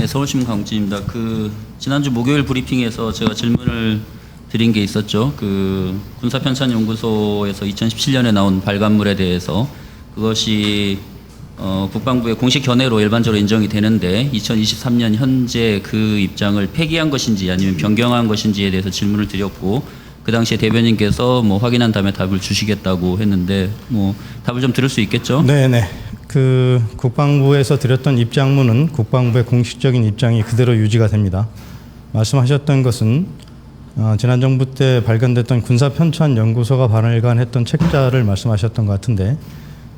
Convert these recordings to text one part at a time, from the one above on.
서울신문 강진입니다. 지난주 목요일 브리핑에서 제가 질문을 드린 게 있었죠. 군사편찬연구소에서 2017년에 나온 발간물에 대해서 그것이 국방부의 공식 견해로 일반적으로 인정이 되는데 2023년 현재 그 입장을 폐기한 것인지 아니면 변경한 것인지에 대해서 질문을 드렸고, 그 당시에 대변인께서 확인한 다음에 답을 주시겠다고 했는데 답을 좀 들을 수 있겠죠? 네네. 국방부에서 드렸던 입장문은 국방부의 공식적인 입장이 그대로 유지가 됩니다. 말씀하셨던 것은 지난 정부 때 발간됐던 군사편찬연구소가 발간했던 책자를 말씀하셨던 것 같은데,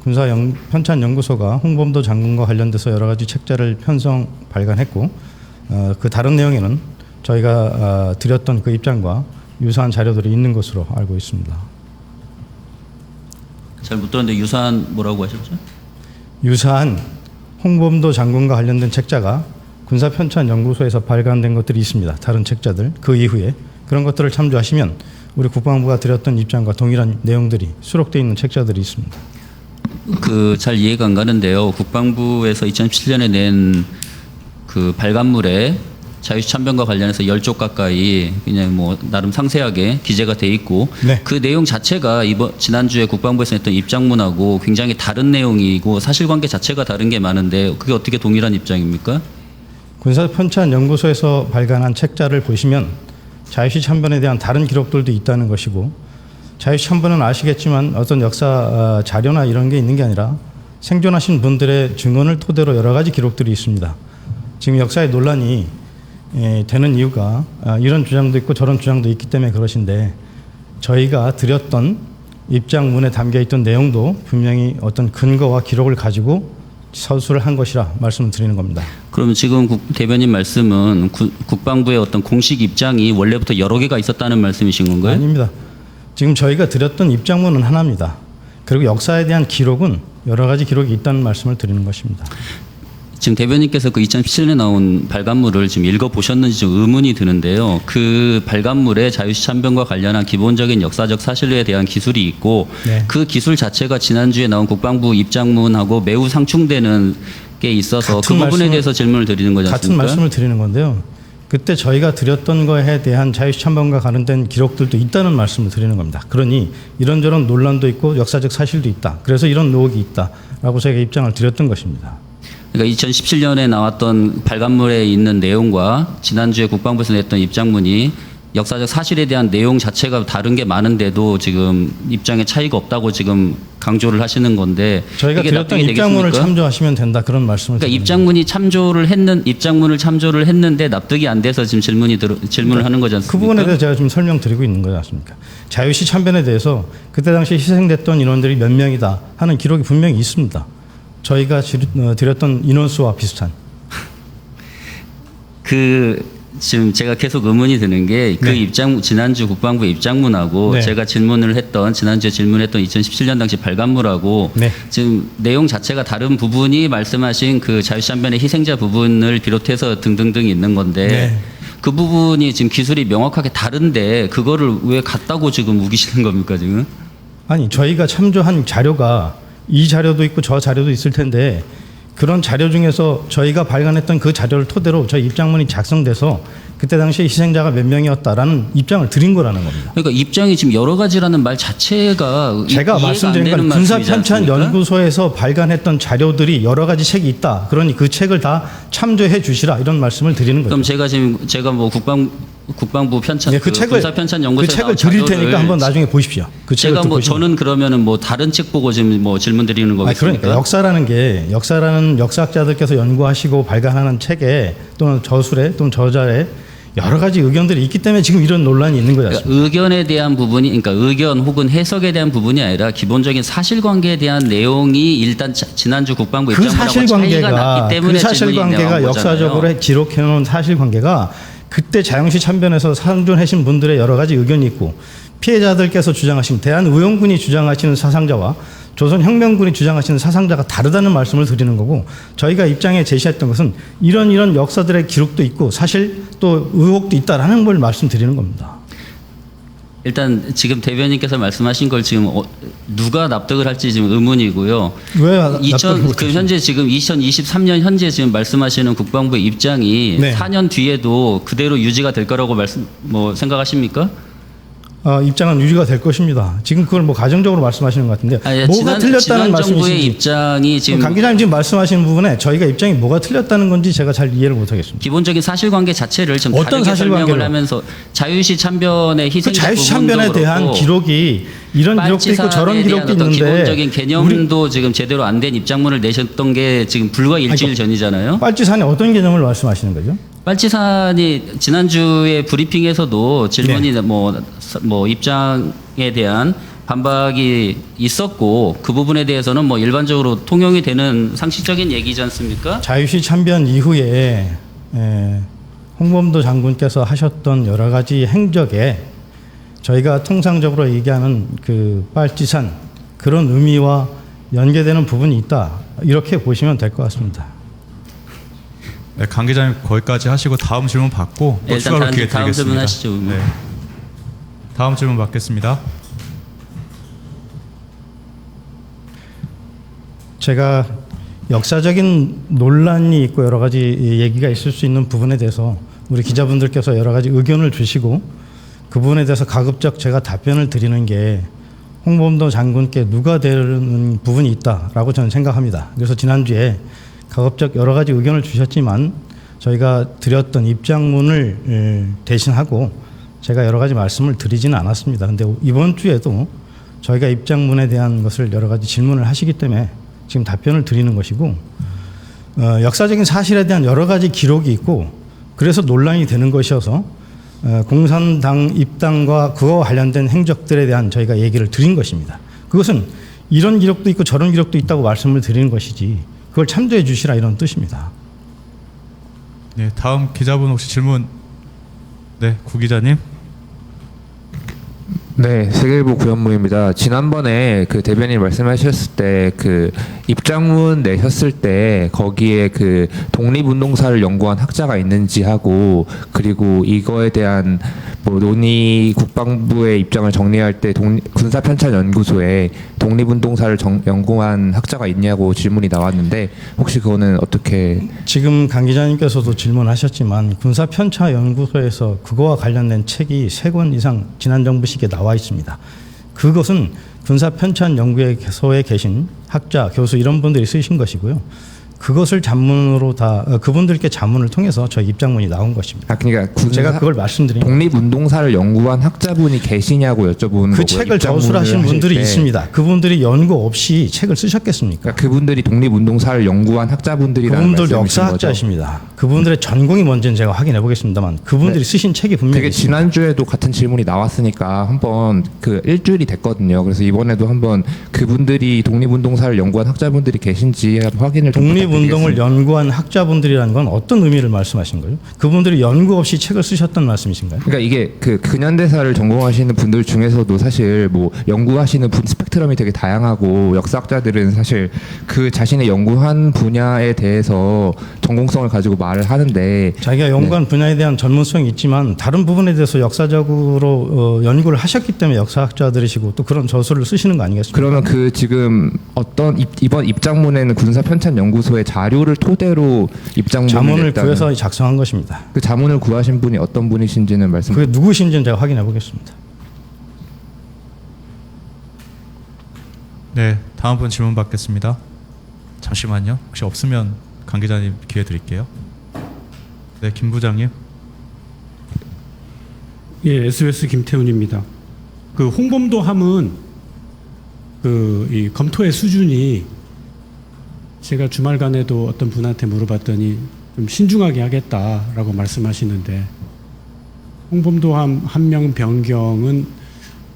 군사편찬연구소가 홍범도 장군과 관련돼서 여러 가지 책자를 편성 발간했고, 그 다른 내용에는 저희가 드렸던 그 입장과 유사한 자료들이 있는 것으로 알고 있습니다. 잘 못 들었는데 유사한 뭐라고 하셨죠? 유사한 홍범도 장군과 관련된 책자가 군사편찬연구소에서 발간된 것들이 있습니다. 다른 책자들, 그 이후에 그런 것들을 참조하시면 우리 국방부가 드렸던 입장과 동일한 내용들이 수록되어 있는 책자들이 있습니다. 잘 이해가 안 가는데요. 국방부에서 2017년에 낸 그 발간물에 자유시 참변과 관련해서 10쪽 가까이 그냥 나름 상세하게 기재가 돼 있고, 네. 그 내용 자체가 지난주에 국방부에서 냈던 입장문하고 굉장히 다른 내용이고 사실관계 자체가 다른 게 많은데, 그게 어떻게 동일한 입장입니까? 군사편찬연구소에서 발간한 책자를 보시면 자유시 참변에 대한 다른 기록들도 있다는 것이고, 자유시 참변은 아시겠지만 어떤 역사 자료나 이런 게 있는 게 아니라 생존하신 분들의 증언을 토대로 여러 가지 기록들이 있습니다. 지금 역사의 논란이 되는 이유가 이런 주장도 있고 저런 주장도 있기 때문에 그러신데, 저희가 드렸던 입장문에 담겨있던 내용도 분명히 어떤 근거와 기록을 가지고 서술을 한 것이라 말씀을 드리는 겁니다. 그러면 지금 대변인 말씀은 국방부의 어떤 공식 입장이 원래부터 여러 개가 있었다는 말씀이신 건가요? 아닙니다. 지금 저희가 드렸던 입장문은 하나입니다. 그리고 역사에 대한 기록은 여러 가지 기록이 있다는 말씀을 드리는 것입니다. 지금 대변인께서 2017년에 나온 발간물을 지금 읽어보셨는지 좀 의문이 드는데요. 그 발간물에 자유시 참변과 관련한 기본적인 역사적 사실에 대한 기술이 있고, 네. 그 기술 자체가 지난주에 나온 국방부 입장문하고 매우 상충되는 게 있어서 그 부분에 대해서 질문을 드리는 거지 않습니까? 같은 말씀을 드리는 건데요. 그때 저희가 드렸던 거에 대한 자유시 참변과 관련된 기록들도 있다는 말씀을 드리는 겁니다. 그러니 이런저런 논란도 있고 역사적 사실도 있다. 그래서 이런 의혹이 있다라고 저희가 입장을 드렸던 것입니다. 그러니까 2017년에 나왔던 발간물에 있는 내용과 지난주에 국방부에서 냈던 입장문이 역사적 사실에 대한 내용 자체가 다른 게 많은데도 지금 입장에 차이가 없다고 지금 강조를 하시는 건데, 저희가 드렸던 입장문을 참조하시면 된다, 그런 말씀을 그러니까 입장문을 참조를 했는데 납득이 안 돼서 지금 질문을 하는 거지 않습니까? 그 부분에 대해서 제가 지금 설명드리고 있는 거지 않습니까? 자유시 참변에 대해서 그때 당시 희생됐던 인원들이 몇 명이다 하는 기록이 분명히 있습니다. 저희가 드렸던 인원수와 비슷한. 지금 제가 계속 의문이 드는 게 네. 지난주 국방부 입장문하고 네. 제가 지난주에 질문했던 2017년 당시 발간물하고 네. 지금 내용 자체가 다른 부분이 말씀하신 그 자유시 참변의 희생자 부분을 비롯해서 등등등 있는 건데, 네. 그 부분이 지금 기술이 명확하게 다른데 그거를 왜 같다고 지금 우기시는 겁니까 지금? 아니, 저희가 참조한 자료가 이 자료도 있고 저 자료도 있을 텐데, 그런 자료 중에서 저희가 발간했던 그 자료를 토대로 저희 입장문이 작성돼서 그때 당시에 희생자가 몇 명이었다라는 입장을 드린 거라는 겁니다. 그러니까 입장이 지금 여러 가지라는 말 자체가 제가 말씀드린 건 군사편찬연구소에서 발간했던 자료들이 여러 가지 책이 있다. 그러니 그 책을 다 참조해 주시라, 이런 말씀을 드리는 거죠. 그럼 제가 국방부 편찬, 네, 군사편찬연구소에 그 책을 드릴 테니까 한번 나중에 보십시오. 그 책을 제가 저는 그러면은 다른 책 보고 지금 질문 드리는 거겠습니까? 그러니까 역사라는 역사학자들께서 연구하시고 발간하는 책에 또는 저술에 또는 저자에 여러 가지 의견들이 있기 때문에 지금 이런 논란이 있는 거지 않습니까? 그러니까 의견에 대한 부분이, 그러니까 의견 혹은 해석에 대한 부분이 아니라 기본적인 사실관계에 대한 내용이 일단 지난주 국방부 입장문하고 차이가 났기 때문에 그 사실관계가 역사적으로 기록해 놓은 사실관계가 그때 자유시 참변에서 생존하신 분들의 여러 가지 의견이 있고, 피해자들께서 주장하신, 대한의원군이 주장하시는 사상자와 조선혁명군이 주장하시는 사상자가 다르다는 말씀을 드리는 거고, 저희가 입장에 제시했던 것은 이런 역사들의 기록도 있고 사실 또 의혹도 있다라는 걸 말씀드리는 겁니다. 일단 지금 대변인께서 말씀하신 걸 지금 누가 납득을 할지 지금 의문이고요. 왜 납득을 못 하시나요? 현재 지금 2023년 현재 지금 말씀하시는 국방부의 입장이 네. 4년 뒤에도 그대로 유지가 될 거라고 생각하십니까? 입장은 유지가 될 것입니다. 지금 그걸 뭐 가정적으로 말씀하시는 것 같은데 뭐가 틀렸다는 지난 정부의 말씀이신지 입장이 지금 강 기자님 지금 말씀하시는 부분에 저희가 입장이 뭐가 틀렸다는 건지 제가 잘 이해를 못하겠습니다. 기본적인 사실관계 자체를 좀 어떤 다르게 사실관계를? 설명을 하면서 자유시 참변의 그 희생자 자유시 부분도 참변에 대한 그렇고 기록이 이런 기록도 있고 저런 빨치산에 기록도 대한 어떤 있는데 기본적인 개념도 지금 제대로 안 된 입장문을 내셨던 게 지금 불과 일주일 전이잖아요. 빨치산에 어떤 개념을 말씀하시는 거죠? 빨치산이 지난주에 브리핑에서도 질문이 뭐 입장에 대한 반박이 있었고 그 부분에 대해서는 뭐 일반적으로 통용이 되는 상식적인 얘기지 않습니까? 자유시 참변 이후에 홍범도 장군께서 하셨던 여러 가지 행적에 저희가 통상적으로 얘기하는 그 빨치산 그런 의미와 연계되는 부분이 있다 이렇게 보시면 될 것 같습니다. 네, 강 기자님 거기까지 하시고 다음 질문 받고 또 일단 추가로 기회 다음 드리겠습니다. 질문 하시죠. 네. 다음 질문 받겠습니다. 제가 역사적인 논란이 있고 여러 가지 얘기가 있을 수 있는 부분에 대해서 우리 기자분들께서 여러 가지 의견을 주시고 그 부분에 대해서 가급적 제가 답변을 드리는 게 홍범도 장군께 누가 되는 부분이 있다라고 저는 생각합니다. 그래서 지난주에 가급적 여러 가지 의견을 주셨지만 저희가 드렸던 입장문을 대신하고 제가 여러 가지 말씀을 드리지는 않았습니다. 그런데 이번 주에도 저희가 입장문에 대한 것을 여러 가지 질문을 하시기 때문에 지금 답변을 드리는 것이고 역사적인 사실에 대한 여러 가지 기록이 있고 그래서 논란이 되는 것이어서 공산당 입당과 그와 관련된 행적들에 대한 저희가 얘기를 드린 것입니다. 그것은 이런 기록도 있고 저런 기록도 있다고 말씀을 드리는 것이지 그걸 참조해 주시라 이런 뜻입니다. 네, 다음 기자분 혹시 질문? 네, 구 기자님. 네, 세계일보 구현무입니다. 지난번에 그 대변인 말씀하셨을 때 그 입장문 내셨을 때 거기에 그 독립운동사를 연구한 학자가 있는지 하고 그리고 이거에 대한 뭐 논의 국방부의 입장을 정리할 때 군사편찬연구소에 독립운동사를 연구한 학자가 있냐고 질문이 나왔는데 혹시 그거는 어떻게? 지금 강 기자님께서도 질문하셨지만 군사편차연구소에서 그거와 관련된 책이 3권 이상 지난 정부 시기에 나와 있습니다. 그것은 군사편찬연구소에 계신 학자, 교수 이런 분들이 쓰신 것이고요. 그것을 잡문으로 다 그분들께 잡문을 통해서 저희 입장문이 나온 것입니다. 그러니까 제가 그걸 말씀드린 독립운동사를 연구한 학자분이 계시냐고 여쭤보는 거고요. 그 책을 저술하신 분들이 있습니다. 그분들이 연구 없이 책을 쓰셨겠습니까? 그러니까 그분들이 독립운동사를 연구한 학자분들이라는 그분들 말씀이신 거죠? 역사학자이십니다. 그분들의 전공이 뭔지는 제가 확인해 보겠습니다만 그분들이 쓰신 책이 분명히 되게 있습니다. 지난주에도 같은 질문이 나왔으니까 한번 그 일주일이 됐거든요. 그래서 이번에도 한번 그분들이 독립운동사를 연구한 학자분들이 계신지 한번 확인을 좀 독립운동을 부탁드리겠습니다. 연구한 학자분들이라는 건 어떤 의미를 말씀하신 거예요? 그분들이 연구 없이 책을 쓰셨던 말씀이신가요? 그러니까 이게 그 근현대사를 전공하시는 분들 중에서도 사실 뭐 연구하시는 스펙트럼이 되게 다양하고 역사학자들은 사실 그 자신의 연구한 분야에 대해서 전공성을 가지고 말을 하는데 자기가 연구한 분야에 대한 전문성이 있지만 다른 부분에 대해서 역사적으로 연구를 하셨기 때문에 역사학자들이시고 또 그런 저술을 쓰시는 거 아니겠습니까? 그러면 그 지금 어떤 이번 입장문에는 군사편찬연구소의 자료를 토대로 입장문을 자문을 냈다는 구해서 작성한 것입니다. 그 자문을 구하신 분이 어떤 분이신지는 말씀. 그게 누구신지는 제가 확인해 보겠습니다. 네, 다음 분 질문 받겠습니다. 잠시만요. 혹시 없으면 강 기자님 기회 드릴게요. 네, 김 부장님. 예, SBS 김태훈입니다. 그 홍범도함은 이 검토의 수준이 제가 주말간에도 어떤 분한테 물어봤더니 좀 신중하게 하겠다라고 말씀하시는데 홍범도함 한 명 변경은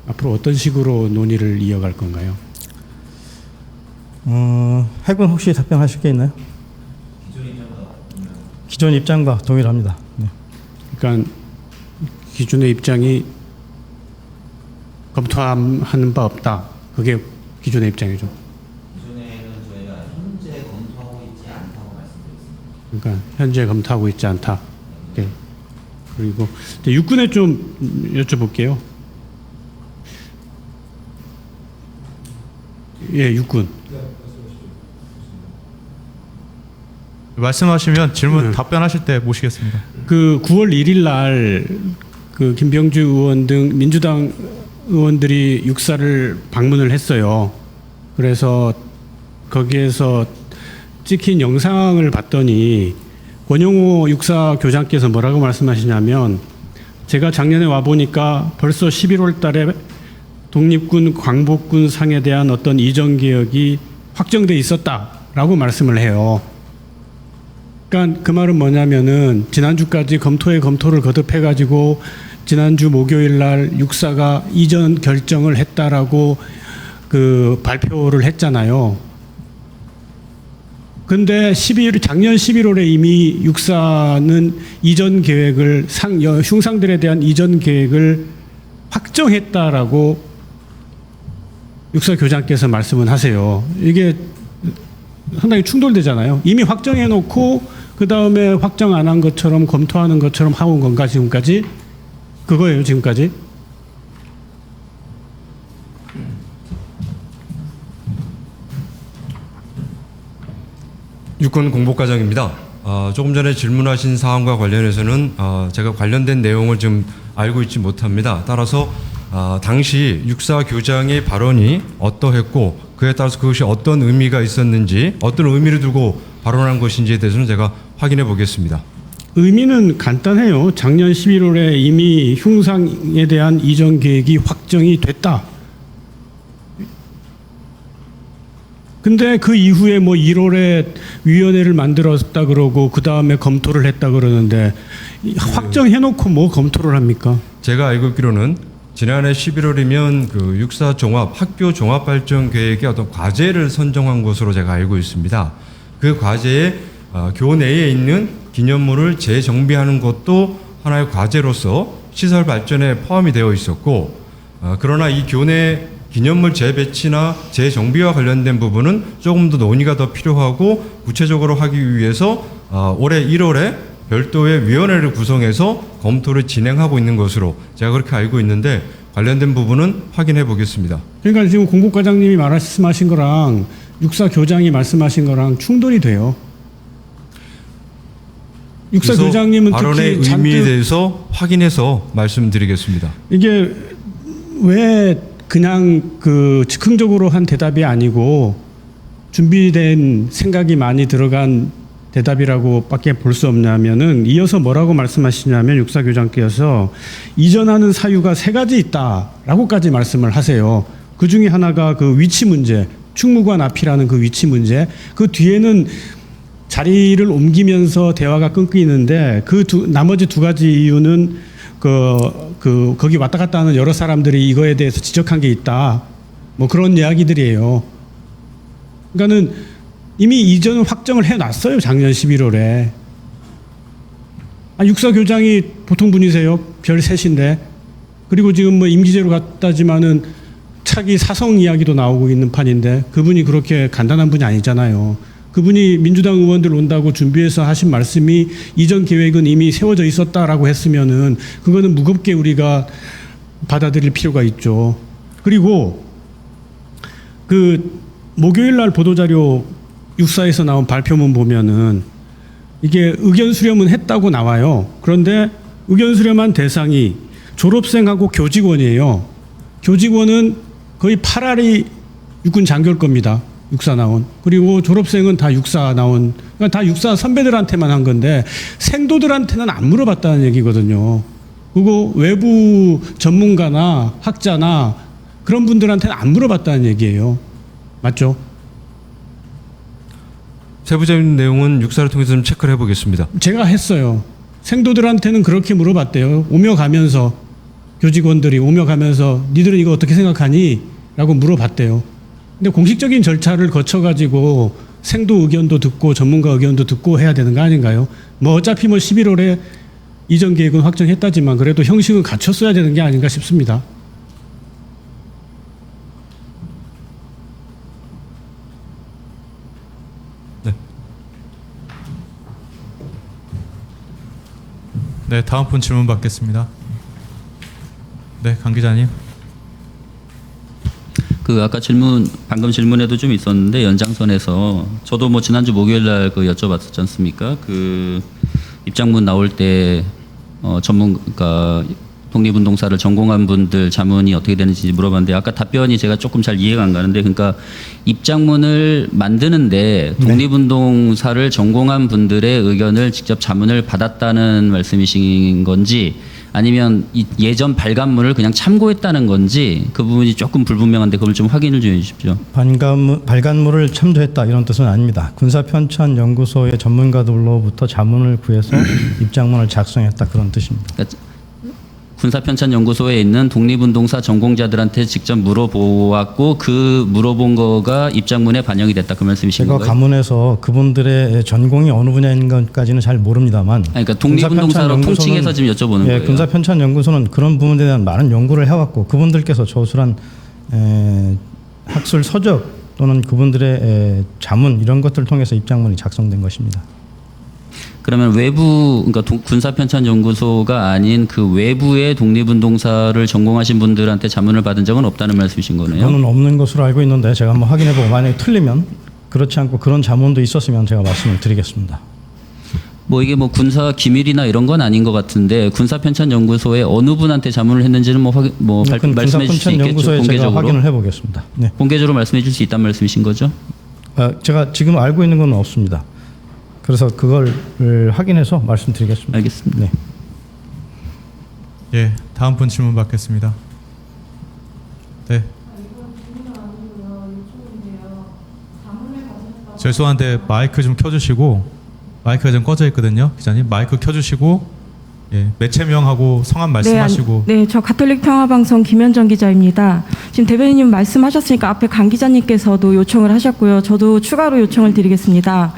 앞으로 어떤 식으로 논의를 이어갈 건가요? 해군 혹시 답변하실 게 있나요? 기존 입장과 동일합니다. 네. 그러니까 기존의 입장이 검토하는 바 없다. 그게 기존의 입장이죠. 그러니까 현재 검토하고 있지 않다. 네. 그리고 육군에 좀 여쭤볼게요. 예, 육군. 말씀하시면 질문 답변하실 때 모시겠습니다. 그 9월 1일 날 그 김병주 의원 등 민주당 의원들이 육사를 방문을 했어요. 그래서 거기에서 찍힌 영상을 봤더니 권영호 육사 교장께서 뭐라고 말씀하시냐면, 제가 작년에 와 보니까 벌써 11월 달에 독립군 광복군 상에 대한 어떤 이전 개혁이 확정돼 있었다라고 말씀을 해요. 그러니까 그 말은 뭐냐면은 지난주까지 검토에 검토를 거듭해 가지고 지난주 목요일 날 육사가 이전 결정을 했다라고 그 발표를 했잖아요. 근데 작년 11월에 이미 육사는 이전 계획을 흉상들에 대한 이전 계획을 확정했다라고 육사 교장께서 말씀을 하세요. 이게 상당히 충돌되잖아요. 이미 확정해 놓고 그 다음에 확정 안 한 것처럼 검토하는 것처럼 하온 건가 지금까지? 그거예요 지금까지? 육군 공보과장입니다. 조금 전에 질문하신 사항과 관련해서는 제가 관련된 내용을 좀 알고 있지 못합니다. 따라서 당시 육사 교장의 발언이 어떠했고 그에 따라서 그것이 어떤 의미가 있었는지, 어떤 의미를 두고 발언한 것인지에 대해서는 제가 확인해 보겠습니다. 의미는 간단해요. 작년 11월에 이미 흉상에 대한 이전 계획이 확정이 됐다. 근데 그 이후에 뭐 1월에 위원회를 만들었다 그러고 그 다음에 검토를 했다 그러는데 확정해놓고 뭐 검토를 합니까? 제가 알고 있기로는 지난해 11월이면 그 육사 종합 학교 종합 발전 계획의 어떤 과제를 선정한 것으로 제가 알고 있습니다. 그 과제에 교내에 있는 기념물을 재정비하는 것도 하나의 과제로서 시설 발전에 포함이 되어 있었고, 그러나 이 교내 기념물 재배치나 재정비와 관련된 부분은 조금 더 논의가 더 필요하고 구체적으로 하기 위해서 올해 1월에 별도의 위원회를 구성해서 검토를 진행하고 있는 것으로 제가 그렇게 알고 있는데, 관련된 부분은 확인해 보겠습니다. 그러니까 지금 공보과장님이 말씀하신 거랑 육사 교장이 말씀하신 거랑 충돌이 돼요. 육사 교장님은 발언의 특히 의미에 대해서 확인해서 말씀드리겠습니다. 이게 왜 그냥 그 즉흥적으로 한 대답이 아니고 준비된 생각이 많이 들어간 대답이라고밖에 볼 수 없냐면은, 이어서 뭐라고 말씀하시냐면 육사 교장께서 이전하는 사유가 3가지 있다라고까지 말씀을 하세요. 그 중에 하나가 그 위치 문제, 충무관 앞이라는 그 위치 문제. 그 뒤에는 자리를 옮기면서 대화가 끊기는데 나머지 2가지 이유는 거기 왔다 갔다 하는 여러 사람들이 이거에 대해서 지적한 게 있다. 뭐 그런 이야기들이에요. 그러니까는 이미 이전은 확정을 해놨어요. 작년 11월에. 육사 교장이 보통 분이세요. 별 3인데. 그리고 지금 뭐 임기제로 갔다지만은 차기 사성 이야기도 나오고 있는 판인데, 그분이 그렇게 간단한 분이 아니잖아요. 그분이 민주당 의원들 온다고 준비해서 하신 말씀이 이전 계획은 이미 세워져 있었다라고 했으면은 그거는 무겁게 우리가 받아들일 필요가 있죠. 그리고 그 목요일 날 보도자료 육사에서 나온 발표문 보면은 이게 의견 수렴은 했다고 나와요. 그런데 의견 수렴한 대상이 졸업생하고 교직원이에요. 교직원은 거의 8알이 육군 장교일 겁니다. 육사 나온. 그리고 졸업생은 다 육사 나온. 그러니까 다 육사 선배들한테만 한 건데 생도들한테는 안 물어봤다는 얘기거든요. 그리고 외부 전문가나 학자나 그런 분들한테는 안 물어봤다는 얘기예요. 맞죠? 세부적인 내용은 육사를 통해서 좀 체크를 해보겠습니다. 제가 했어요. 생도들한테는 그렇게 물어봤대요. 오며 가면서, 교직원들이 오며 가면서 니들은 이거 어떻게 생각하니? 라고 물어봤대요. 근데 공식적인 절차를 거쳐가지고 생도 의견도 듣고 전문가 의견도 듣고 해야 되는 거 아닌가요? 뭐 어차피 뭐 11월에 이전 계획은 확정했다지만 그래도 형식은 갖췄어야 되는 게 아닌가 싶습니다. 네, 다음 분 질문 받겠습니다. 네, 강 기자님. 그 아까 방금 질문에도 좀 있었는데 연장선에서 저도 뭐 지난주 목요일 날 그 여쭤봤었지 않습니까? 그 입장문 나올 때 전문가 독립운동사를 전공한 분들 자문이 어떻게 되는지 물어봤는데 아까 답변이 제가 조금 잘 이해가 안 가는데 그러니까 입장문을 만드는데 독립운동사를 전공한 분들의 의견을 직접 자문을 받았다는 말씀이신 건지 아니면 예전 발간문을 그냥 참고했다는 건지 그 부분이 조금 불분명한데 그걸 좀 확인을 좀 해주십시오. 발간물을 참조했다 이런 뜻은 아닙니다. 군사편찬연구소의 전문가들로부터 자문을 구해서 입장문을 작성했다 그런 뜻입니다. 그러니까 군사편찬연구소에 있는 독립운동사 전공자들한테 직접 물어보았고 그 물어본 거가 입장문에 반영이 됐다 그 말씀이신 제가 건가요? 가문에서 그분들의 전공이 어느 분야인 것까지는 잘 모릅니다만 그러니까 독립운동사로 통칭해서 지금 여쭤보는 거예요. 군사편찬연구소는 그런 부분에 대한 많은 연구를 해왔고 그분들께서 저술한 학술 서적 또는 그분들의 자문 이런 것들을 통해서 입장문이 작성된 것입니다. 그러면 외부 그러니까 군사편찬연구소가 아닌 그 외부의 독립운동사를 전공하신 분들한테 자문을 받은 적은 없다는 말씀이신 거네요. 그거는 없는 것으로 알고 있는데 제가 한번 확인해보고 만약에 틀리면 그렇지 않고 그런 자문도 있었으면 제가 말씀을 드리겠습니다. 뭐 이게 뭐 군사 기밀이나 이런 건 아닌 것 같은데 군사편찬연구소에 어느 분한테 자문을 했는지는 말씀해 주실 수 있겠죠. 군사편찬연구소에 제가 공개적으로 확인을 해보겠습니다. 네. 공개적으로 말씀해 줄 수 있다는 말씀이신 거죠? 제가 지금 알고 있는 건 없습니다. 그래서 그걸 확인해서 말씀드리겠습니다. 알겠습니다. 네. 예, 다음 분 질문 받겠습니다. 네. 죄송한데 마이크 좀 켜주시고 마이크가 좀 꺼져 있거든요, 기자님. 마이크 켜주시고 예, 매체명하고 성함 말씀하시고. 네, 저 가톨릭 평화방송 김현정 기자입니다. 지금 대변인님 말씀하셨으니까 앞에 강 기자님께서도 요청을 하셨고요. 저도 추가로 요청을 드리겠습니다.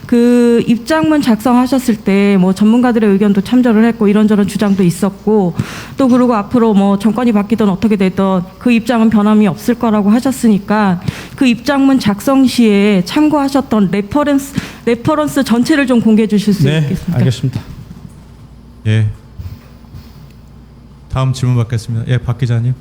그 입장문 작성하셨을 때 뭐 전문가들의 의견도 참조를 했고 이런저런 주장도 있었고 또 그리고 앞으로 뭐 정권이 바뀌든 어떻게 되든 그 입장은 변함이 없을 거라고 하셨으니까 그 입장문 작성 시에 참고하셨던 레퍼런스 전체를 좀 공개해 주실 수 네, 있겠습니까? 알겠습니다. 예. 다음 질문 받겠습니다. 예, 박 기자님.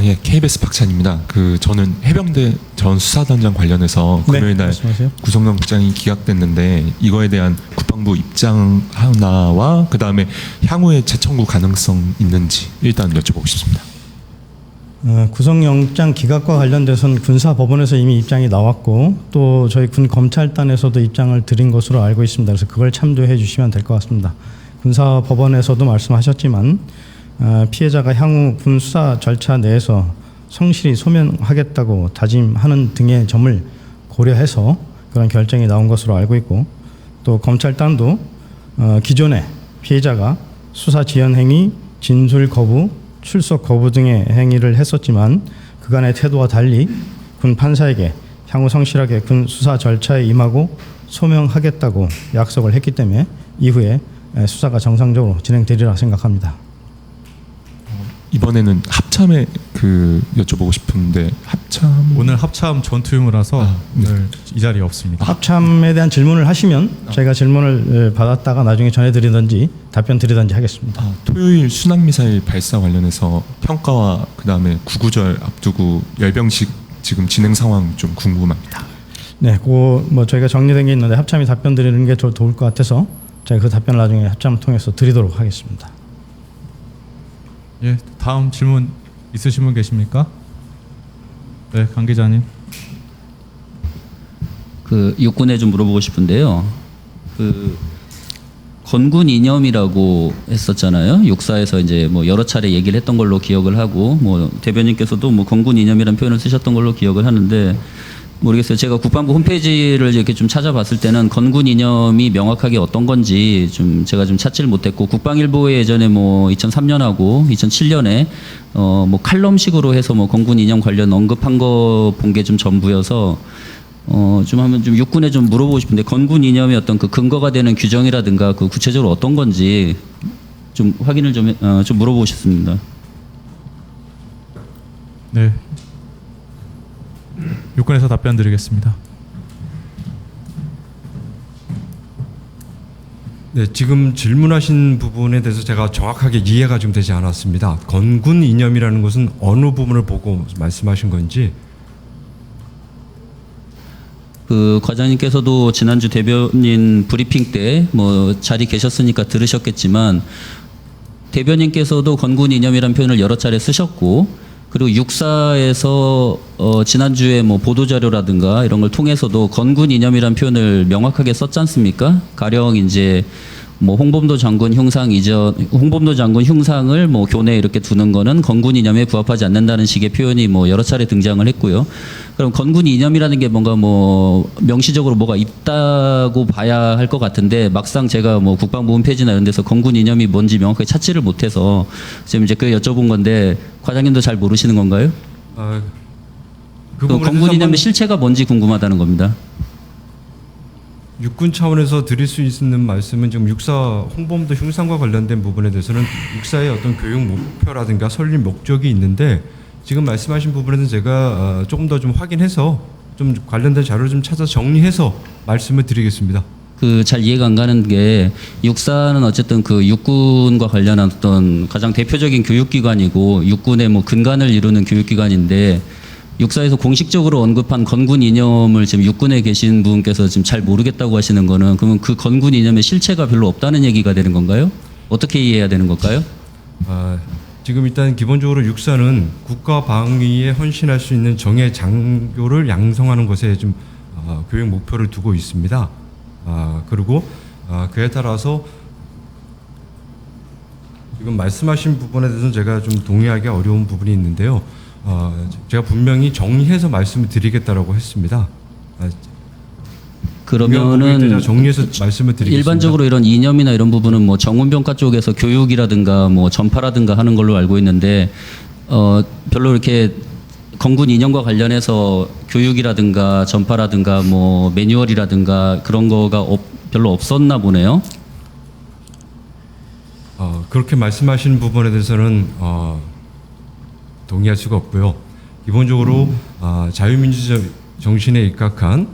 예, KBS 박찬입니다. 저는 해병대 전 수사단장 관련해서 네, 금요일 날 말씀하세요. 구속영장이 기각됐는데 이거에 대한 국방부 입장 하나와 그 다음에 향후에 재청구 가능성 있는지 일단 여쭤보고 싶습니다. 구속영장 기각과 관련돼서는 군사법원에서 이미 입장이 나왔고 또 저희 군 검찰단에서도 입장을 드린 것으로 알고 있습니다. 그래서 그걸 참조해 주시면 될 것 같습니다. 군사법원에서도 말씀하셨지만 피해자가 향후 군 수사 절차 내에서 성실히 소명하겠다고 다짐하는 등의 점을 고려해서 그런 결정이 나온 것으로 알고 있고 또 검찰단도 기존에 피해자가 수사 지연 행위, 진술 거부, 출석 거부 등의 행위를 했었지만 그간의 태도와 달리 군 판사에게 향후 성실하게 군 수사 절차에 임하고 소명하겠다고 약속을 했기 때문에 이후에 수사가 정상적으로 진행되리라 생각합니다. 이번에는 합참에 여쭤보고 싶은데 합참 오늘 합참 전투 유무라서 오늘 이 자리에 없습니다. 합참에 대한 질문을 하시면 저희가 질문을 받았다가 나중에 전해드리든지 답변 드리든지 하겠습니다. 토요일 순항미사일 발사 관련해서 평가와 그 다음에 구구절 앞두고 열병식 지금 진행 상황 좀 궁금합니다. 네, 뭐 저희가 정리된 게 있는데 합참이 답변 드리는 게 더 좋을 것 같아서 제가 그 답변을 나중에 합참을 통해서 드리도록 하겠습니다. 예, 다음 질문 있으신 분 계십니까? 네, 강 기자님. 그 육군에 좀 물어보고 싶은데요. 그 건군 이념이라고 했었잖아요. 육사에서 이제 뭐 여러 차례 얘기를 했던 걸로 기억을 하고 뭐 대변인께서도 뭐 건군 이념이라는 표현을 쓰셨던 걸로 기억을 하는데 모르겠어요. 제가 국방부 홈페이지를 이렇게 좀 찾아봤을 때는 건군 이념이 명확하게 어떤 건지 좀 제가 좀 찾지를 못했고 국방일보에 예전에 뭐 2003년하고 2007년에 뭐 칼럼식으로 해서 뭐 건군 이념 관련 언급한 거 본 게 좀 전부여서 좀 한번 좀 육군에 좀 물어보고 싶은데 건군 이념의 어떤 그 근거가 되는 규정이라든가 그 구체적으로 어떤 건지 좀 확인을 좀 물어보고 싶습니다. 네. 육군에서 답변 드리겠습니다. 네, 지금 질문하신 부분에 대해서 제가 정확하게 이해가 좀 되지 않았습니다. 건군 이념이라는 것은 어느 부분을 보고 말씀하신 건지. 그 과장님께서도 지난주 대변인 브리핑 때 뭐 자리 계셨으니까 들으셨겠지만 대변인께서도 건군 이념이라는 표현을 여러 차례 쓰셨고 그리고 육사에서 지난주에 뭐 보도자료라든가 이런 걸 통해서도 건군 이념이라는 표현을 명확하게 썼지 않습니까? 가령 이제 뭐 홍범도 장군 흉상을 뭐 교내에 이렇게 두는 거는 건군 이념에 부합하지 않는다는 식의 표현이 뭐 여러 차례 등장을 했고요. 그럼 건군 이념이라는 게 뭔가 뭐 명시적으로 뭐가 있다고 봐야 할 것 같은데 막상 제가 뭐 국방부 홈페이지나 이런 데서 건군 이념이 뭔지 명확하게 찾지를 못해서 지금 이제 그 여쭤본 건데 과장님도 잘 모르시는 건가요? 그 건군 부분에 대해서 이념의 한번 실체가 뭔지 궁금하다는 겁니다. 육군 차원에서 드릴 수 있는 말씀은 지금 육사 홍범도 흉상과 관련된 부분에 대해서는 육사의 어떤 교육 목표라든가 설립 목적이 있는데 지금 말씀하신 부분에는 제가 조금 더 좀 확인해서 좀 관련된 자료를 좀 찾아 정리해서 말씀을 드리겠습니다. 그 잘 이해가 안 가는 게 육사는 어쨌든 그 육군과 관련한 어떤 가장 대표적인 교육기관이고 육군의 뭐 근간을 이루는 교육기관인데 육사에서 공식적으로 언급한 건군 이념을 지금 육군에 계신 분께서 지금 잘 모르겠다고 하시는 거는 그러면 그 건군 이념의 실체가 별로 없다는 얘기가 되는 건가요? 어떻게 이해해야 되는 걸까요? 지금 일단 기본적으로 육사는 국가 방위에 헌신할 수 있는 정예 장교를 양성하는 것에 좀 교육 목표를 두고 있습니다. 그리고 그에 따라서 지금 말씀하신 부분에 대해서는 제가 좀 동의하기 어려운 부분이 있는데요. 제가 분명히 정리해서 말씀을 드리겠다라고 했습니다. 그러면은 정리해서 말씀을 드리겠습니다. 일반적으로 이런 이념이나 이런 부분은 뭐 정훈병과 쪽에서 교육이라든가 뭐 전파라든가 하는 걸로 알고 있는데 별로 이렇게 건군 이념과 관련해서 교육이라든가 전파라든가 뭐 매뉴얼이라든가 그런 거가 별로 없었나 보네요. 그렇게 말씀하신 부분에 대해서는 동의할 수가 없고요. 기본적으로 자유민주 정신에 입각한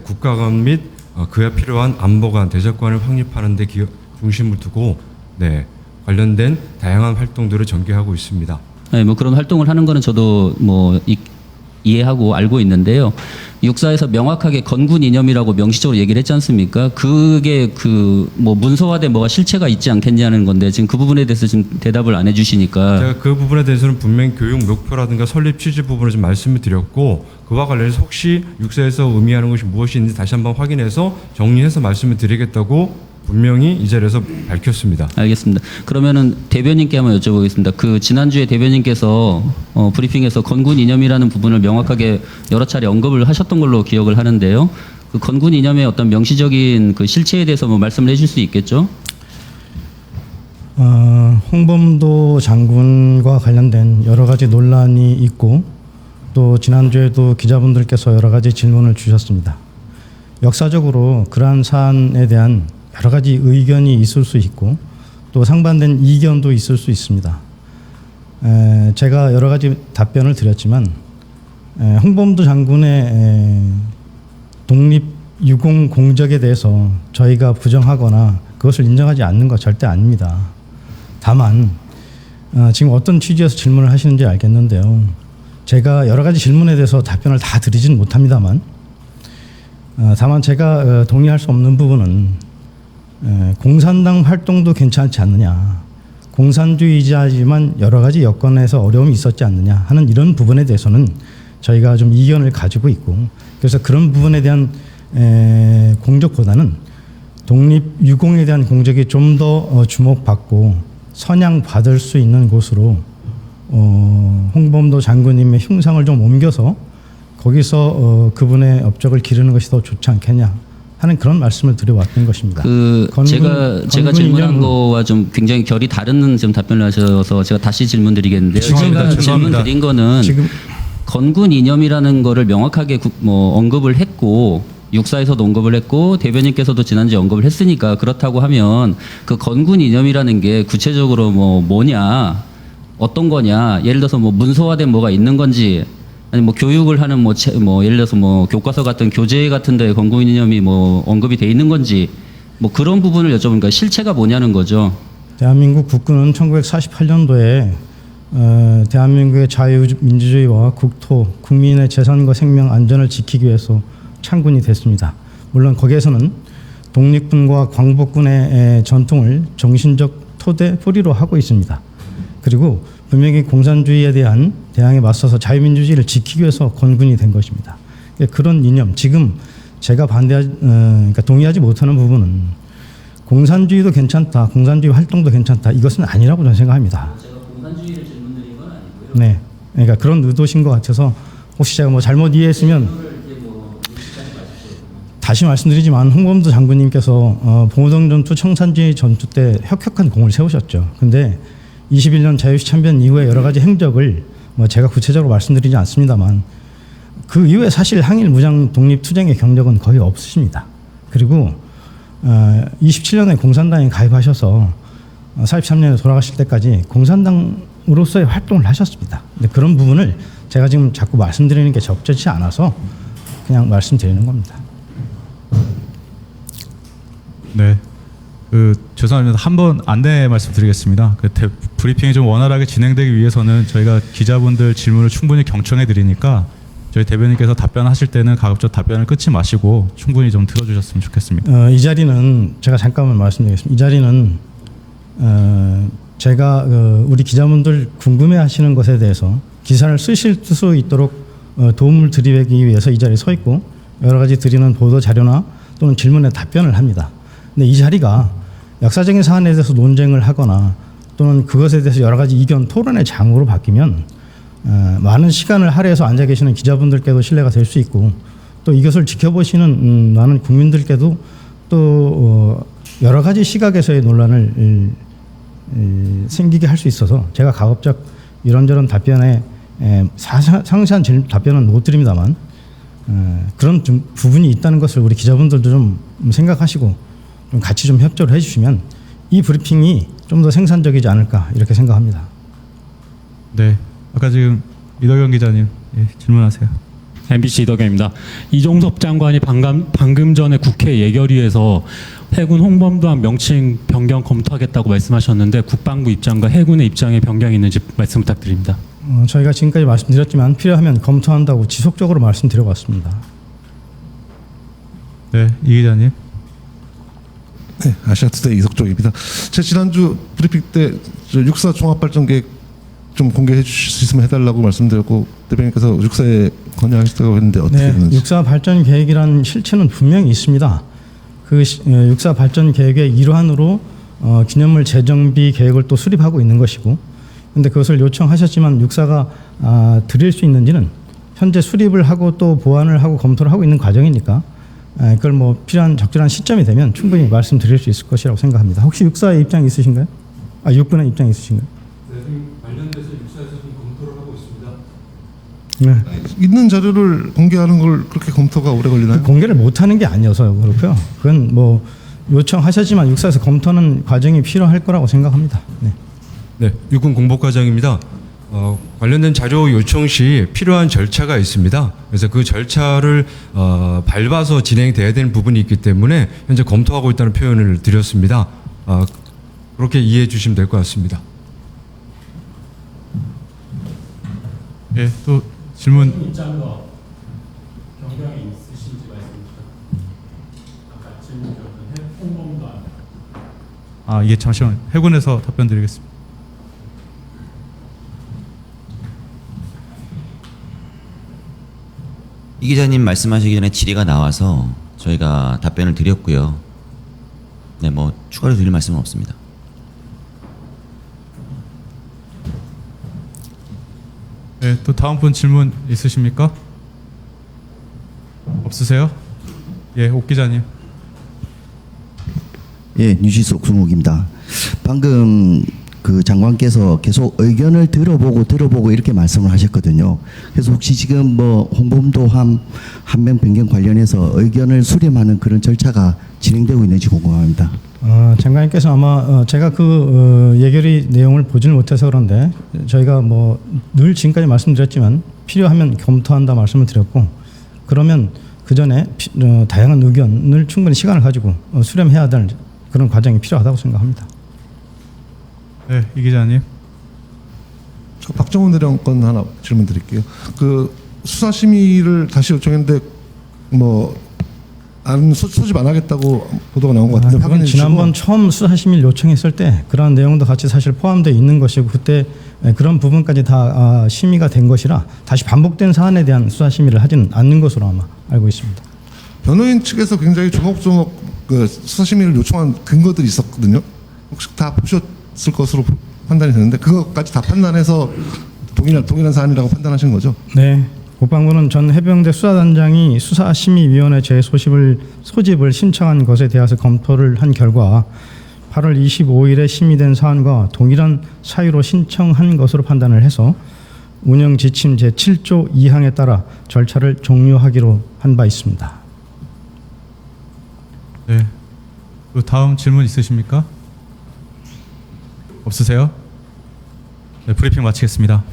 국가관 및 그에 필요한 안보관, 대적관을 확립하는 데 중심을 두고 관련된 다양한 활동들을 전개하고 있습니다. 네, 뭐 그런 활동을 하는 거는 저도 뭐 이해하고 알고 있는데요. 육사에서 명확하게 건군 이념이라고 명시적으로 얘기를 했지 않습니까? 그게 그 뭐 문서화된 뭐가 실체가 있지 않겠냐는 건데 지금 그 부분에 대해서 지금 대답을 안 해주시니까 제가 그 부분에 대해서는 분명히 교육 목표라든가 설립 취지 부분을 좀 말씀을 드렸고 그와 관련해서 혹시 육사에서 의미하는 것이 무엇이 있는지 다시 한번 확인해서 정리해서 말씀을 드리겠다고 분명히 이 자리에서 밝혔습니다. 알겠습니다. 그러면은 대변인께 한번 여쭤보겠습니다. 그 지난주에 대변인께서 브리핑에서 건군 이념이라는 부분을 명확하게 여러 차례 언급을 하셨던 걸로 기억을 하는데요. 그 건군 이념의 어떤 명시적인 그 실체에 대해서 뭐 말씀을 해줄 수 있겠죠? 홍범도 장군과 관련된 여러 가지 논란이 있고 또 지난주에도 기자분들께서 여러 가지 질문을 주셨습니다. 역사적으로 그러한 사안에 대한 여러 가지 의견이 있을 수 있고 또 상반된 이견도 있을 수 있습니다. 제가 여러 가지 답변을 드렸지만 홍범도 장군의 독립유공 공적에 대해서 저희가 부정하거나 그것을 인정하지 않는 것 절대 아닙니다. 다만 지금 어떤 취지에서 질문을 하시는지 알겠는데요. 제가 여러 가지 질문에 대해서 답변을 다 드리진 못합니다만 다만 제가 동의할 수 없는 부분은 공산당 활동도 괜찮지 않느냐, 공산주의자지만 여러 가지 여건에서 어려움이 있었지 않느냐 하는 이런 부분에 대해서는 저희가 좀 이견을 가지고 있고 그래서 그런 부분에 대한 공적보다는 독립유공에 대한 공적이 좀 더 주목받고 선양받을 수 있는 곳으로 홍범도 장군님의 흉상을 좀 옮겨서 거기서 그분의 업적을 기르는 것이 더 좋지 않겠냐 하는 그런 말씀을 드려왔던 것입니다. 제가 질문한 거와 좀 굉장히 결이 다른 좀 답변을 하셔서 제가 다시 질문드리겠는데요. 제가 질문드린 거는 건군 이념이라는 거를 명확하게 언급을 했고 육사에서도 언급을 했고 대변인께서도 지난주에 언급을 했으니까 그렇다고 하면 그 건군 이념이라는 게 구체적으로 뭐냐 어떤 거냐 예를 들어서 뭐 문서화된 뭐가 있는 건지 아니 뭐 교육을 하는 예를 들어서 뭐 교과서 같은 교재 같은 데에 건군 이념이 뭐 언급이 돼 있는 건지 뭐 그런 부분을 여쭤보니까 실체가 뭐냐는 거죠. 대한민국 국군은 1948년도에 대한민국의 자유민주주의와 국토, 국민의 재산과 생명 안전을 지키기 위해서 창군이 됐습니다. 물론 거기에서는 독립군과 광복군의 전통을 정신적 토대 뿌리로 하고 있습니다. 그리고 분명히 공산주의에 대한 대항에 맞서서 자유민주주의를 지키기 위해서 건군이 된 것입니다. 그런 이념, 지금 제가 그러니까 동의하지 못하는 부분은 공산주의도 괜찮다, 공산주의 활동도 괜찮다, 이것은 아니라고 저는 생각합니다. 제가 공산주의를 질문드린 건 아니고요. 네, 그러니까 그런 의도신 것 같아서 혹시 제가 뭐 잘못 이해했으면 다시 말씀드리지만 홍범도 장군님께서 봉오동 전투, 청산리 전투 때 혁혁한 공을 세우셨죠. 근데 21년 자유시 참변 이후에 여러 가지 행적을 뭐 제가 구체적으로 말씀드리지 않습니다만 그 이후에 사실 항일 무장 독립 투쟁의 경력은 거의 없으십니다. 그리고 27년에 공산당에 가입하셔서 43년에 돌아가실 때까지 공산당으로서의 활동을 하셨습니다. 근데 그런 부분을 제가 지금 자꾸 말씀드리는 게 적절치 않아서 그냥 말씀드리는 겁니다. 네. 죄송합니다. 한번 안내 말씀드리겠습니다. 브리핑이 좀 원활하게 진행되기 위해서는 저희가 기자분들 질문을 충분히 경청해 드리니까 저희 대변인께서 답변하실 때는 가급적 답변을 끊지 마시고 충분히 좀 들어주셨으면 좋겠습니다. 이 자리는 제가 잠깐만 말씀드리겠습니다. 이 자리는 제가 우리 기자분들 궁금해하시는 것에 대해서 기사를 쓰실 수 있도록 도움을 드리기 위해서 이 자리에 서 있고 여러 가지 드리는 보도 자료나 또는 질문에 답변을 합니다. 근데 이 자리가 역사적인 사안에 대해서 논쟁을 하거나 또는 그것에 대해서 여러 가지 이견 토론의 장으로 바뀌면 많은 시간을 할애해서 앉아 계시는 기자분들께도 신뢰가 될 수 있고 또 이것을 지켜보시는 많은 국민들께도 또 여러 가지 시각에서의 논란을 생기게 할 수 있어서 제가 가급적 이런저런 답변에 상세한 답변은 못 드립니다만 그런 좀 부분이 있다는 것을 우리 기자분들도 좀 생각하시고 좀 같이 좀 협조를 해주시면 이 브리핑이 좀 더 생산적이지 않을까 이렇게 생각합니다. 네, 아까 지금 이덕영 기자님 질문하세요. MBC 이덕영입니다. 이종섭 장관이 방금 전에 국회 예결위에서 해군 홍범도함 명칭 변경 검토하겠다고 말씀하셨는데 국방부 입장과 해군의 입장에 변경이 있는지 말씀 부탁드립니다. 저희가 지금까지 말씀드렸지만 필요하면 검토한다고 지속적으로 말씀드려왔습니다. 네, 이 기자님. 네, 아시아투데이 이석종입니다. 제 지난주 브리핑 때 육사 종합발전계획 좀 공개해 주실 수 있으면 해달라고 말씀드렸고 대변인께서 육사에 건의하셨다고 했는데 어떻게 됐는지. 육사 발전 계획이란 실체는 분명히 있습니다. 그 육사 발전 계획의 일환으로 기념물 재정비 계획을 또 수립하고 있는 것이고, 그런데 그것을 요청하셨지만 육사가 드릴 수 있는지는 현재 수립을 하고 또 보완을 하고 검토를 하고 있는 과정이니까 그걸 뭐 필요한 적절한 시점이 되면 충분히 말씀드릴 수 있을 것이라고 생각합니다. 혹시 육사의 입장 있으신가요? 육군의 입장 있으신가요? 네, 지금 관련돼서 육사에서 좀 검토를 하고 있습니다. 네. 있는 자료를 공개하는 걸 그렇게 검토가 오래 걸리나요? 공개를 못하는 게 아니어서 그렇고요. 그건 뭐 요청하셨지만 육사에서 검토하는 과정이 필요할 거라고 생각합니다. 네. 네, 육군 공보과장입니다. 관련된 자료 요청 시 필요한 절차가 있습니다. 그래서 그 절차를 밟아서 진행돼야 되는 부분이 있기 때문에 현재 검토하고 있다는 표현을 드렸습니다. 그렇게 이해해 주시면 될 것 같습니다. 예, 또 질문. 입장과 변경이 있으신지 말씀 부탁드립니다. 아까 질문 드렸던 홍범도함. 예, 잠시만. 해군에서 답변드리겠습니다. 이 기자님 말씀하시기 전에 질의가 나와서 저희가 답변을 드렸고요. 네, 뭐 추가로 드릴 말씀은 없습니다. 네, 또 다음 분 질문 있으십니까? 없으세요? 예, 옥 기자님. 예, 뉴시스 옥승욱입니다. 방금 그 장관께서 계속 의견을 들어보고 이렇게 말씀을 하셨거든요. 그래서 혹시 지금 뭐 홍범도함 함명 변경 관련해서 의견을 수렴하는 그런 절차가 진행되고 있는지 궁금합니다. 장관님께서 아마 제가 그 예결위 내용을 보지는 못해서 그런데 저희가 뭐 늘 지금까지 말씀드렸지만 필요하면 검토한다 말씀을 드렸고, 그러면 그 전에 다양한 의견을 충분히 시간을 가지고 수렴해야 될 그런 과정이 필요하다고 생각합니다. 네, 이 기자님. 저 박정훈 대령권 하나 질문 드릴게요. 그 수사 심의를 다시 요청했는데 뭐 안 소집 안 하겠다고 보도가 나온 것 같은데 그건 확인해 주시고. 지난번 처음 수사심의를 요청했을 때 그러한 내용도 같이 사실 포함되어 있는 것이고 그때 그런 부분까지 다 심의가 된 것이라 다시 반복된 사안에 대한 수사심의를 하지는 않는 것으로 아마 알고 있습니다. 변호인 측에서 굉장히 조목조목 그 수사심의를 요청한 근거들이 있었거든요. 혹시 다 보셨을 것으로 판단이 되는데 그것까지 다 판단해서 동일한 사안이라고 판단하신 거죠? 네. 국방부는 전 해병대 수사단장이 수사심의위원회 소집을 신청한 것에 대해서 검토를 한 결과 8월 25일에 심의된 사안과 동일한 사유로 신청한 것으로 판단을 해서 운영지침 제7조 2항에 따라 절차를 종료하기로 한 바 있습니다. 네. 또 다음 질문 있으십니까? 없으세요? 네, 브리핑 마치겠습니다.